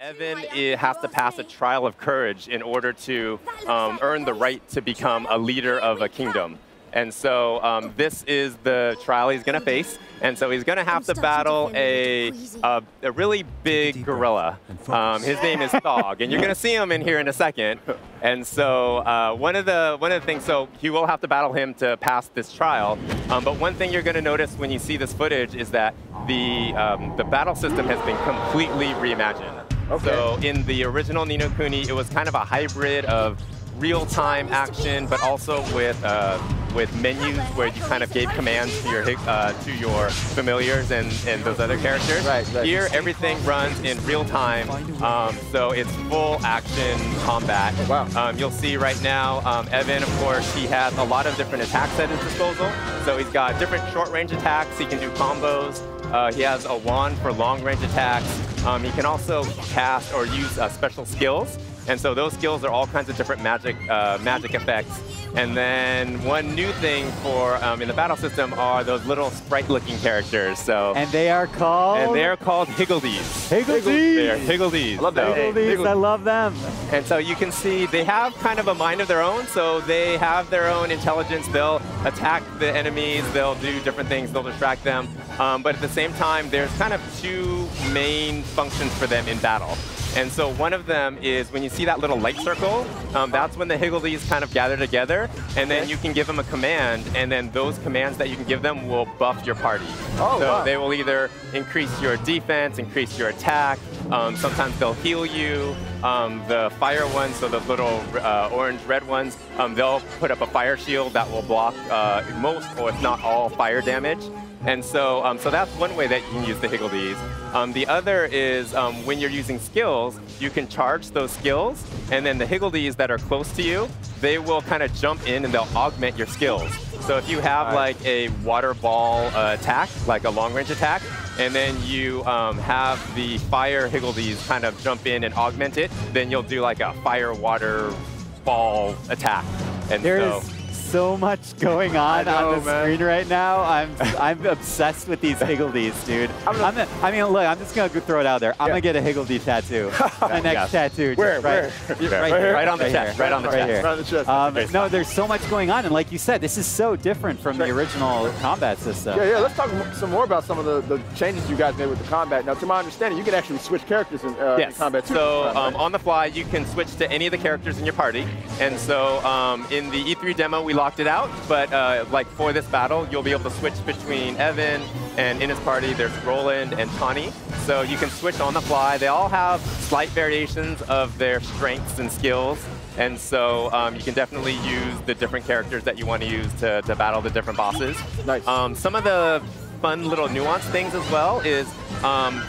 Evan has to pass a trial of courage in order to earn the right to become a leader of a kingdom. And so this is the trial he's going to face. And so he's going to have to battle a really big gorilla. His name is Thogg, and you're going to see him in here in a second. And so one of the things, so he will have to battle him to pass this trial. But one thing you're going to notice when you see this footage is that the battle system has been completely reimagined. Okay. So in the original Ni No Kuni, it was kind of a hybrid of real-time action, but also with menus where you kind of gave commands to your familiars and those other characters. Right. Here, everything runs in real time, so it's full action combat. Wow. You'll see right now, Evan, of course, he has a lot of different attacks at his disposal. So he's got different short-range attacks. He can do combos. He has a wand for long-range attacks. He can also cast or use special skills. And so those skills are all kinds of different magic effects. And then one new thing for in the battle system are those little sprite-looking characters. So and they are called? And they are called Higgledies. Higgledies. They are Higgledies. I love that. Higgledies. I love them. And so you can see they have kind of a mind of their own. So they have their own intelligence. They'll attack the enemies. They'll do different things. They'll distract them. But at the same time, there's kind of two main functions for them in battle. And so one of them is when you see that little light circle, that's when the Higgledies kind of gather together, and then you can give them a command, and then those commands that you can give them will buff your party. Oh, so wow. They will either increase your defense, increase your attack, sometimes they'll heal you. The fire ones, so the little orange-red ones, they'll put up a fire shield that will block most, or if not all, fire damage. And so, so that's one way that you can use the Higgledies. The other is when you're using skills, you can charge those skills, and then the Higgledies that are close to you, they will kind of jump in and they'll augment your skills. So if you have like a water ball attack, like a long-range attack, and then you have the fire Higgledies kind of jump in and augment it, then you'll do like a fire-water ball attack. And so much going on the screen right now. I'm obsessed with these Higgledies, dude. I mean, look, I'm just gonna throw it out there. I'm gonna get a Higgledy tattoo. My next tattoo. Where? Right on the chest. Right on the chest. Right on the chest. No, there's so much going on, and like you said, this is so different from the original combat system. Yeah. Let's talk some more about some of the changes you guys made with the combat. Now, to my understanding, you can actually switch characters in combat too. So on the fly, you can switch to any of the characters in your party, and so in the E3 demo, we locked it out, but like for this battle, you'll be able to switch between Evan, and in his party there's Roland and Tawny. So you can switch on the fly. They all have slight variations of their strengths and skills, and so you can definitely use the different characters that you want to use to battle the different bosses. Nice. Some of the fun little nuanced things as well is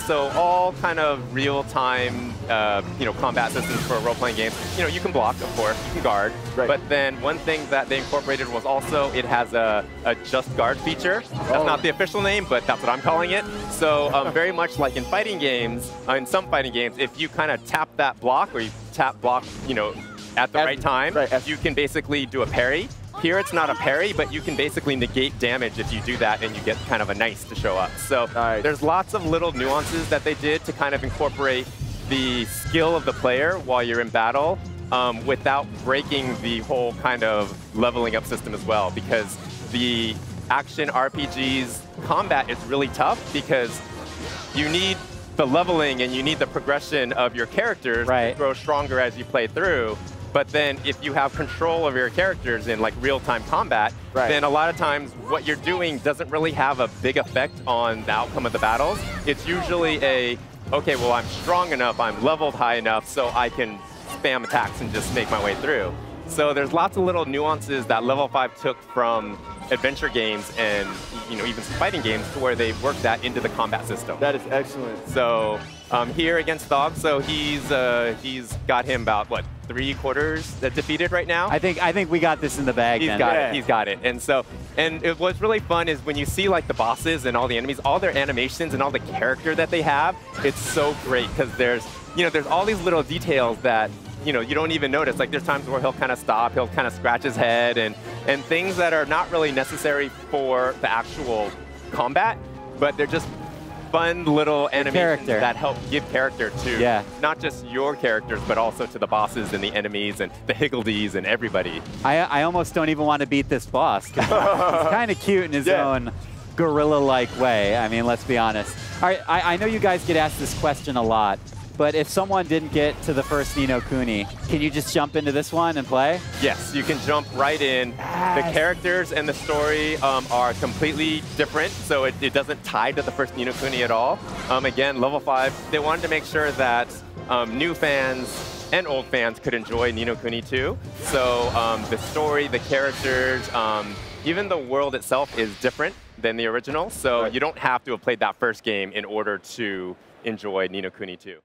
so all kind of real-time combat systems for role-playing games. You can block, of course, you can guard, but then one thing that they incorporated was also it has a just guard feature. That's not the official name, but that's what I'm calling it. So very much like in fighting games, in some fighting games, if you kind of tap that block or you tap block, at the right time, you can basically do a parry. Here it's not a parry, but you can basically negate damage if you do that and you get kind of a nice to show up. So there's lots of little nuances that they did to kind of incorporate the skill of the player while you're in battle without breaking the whole kind of leveling up system as well, because the action RPG's combat is really tough because you need the leveling and you need the progression of your characters to grow stronger as you play through. But then if you have control of your characters in like real-time combat, then a lot of times what you're doing doesn't really have a big effect on the outcome of the battles. It's usually okay, well, I'm strong enough, I'm leveled high enough, so I can spam attacks and just make my way through. So there's lots of little nuances that Level 5 took from adventure games and even some fighting games to where they worked that into the combat system. That is excellent. So here against Thogg, so he's got him about what, 3/4 defeated right now. I think we got this in the bag. He's got it. And what's really fun is when you see like the bosses and all the enemies, all their animations and all the character that they have. It's so great because there's all these little details that you don't even notice. Like there's times where he'll kind of stop, he'll kind of scratch his head, and things that are not really necessary for the actual combat, but they're just fun little animations that help give character to not just your characters, but also to the bosses and the enemies and the higgledies and everybody. I almost don't even want to beat this boss. He's kind of cute in his own gorilla-like way. I mean, let's be honest. All right, I know you guys get asked this question a lot, but if someone didn't get to the first Ni No Kuni, can you just jump into this one and play? Yes, you can jump right in. The characters and the story are completely different, so it doesn't tie to the first Ni No Kuni at all. Again, level 5, they wanted to make sure that new fans and old fans could enjoy Ni No Kuni 2. So the story, the characters, even the world itself is different than the original, so you don't have to have played that first game in order to enjoy Ni No Kuni 2.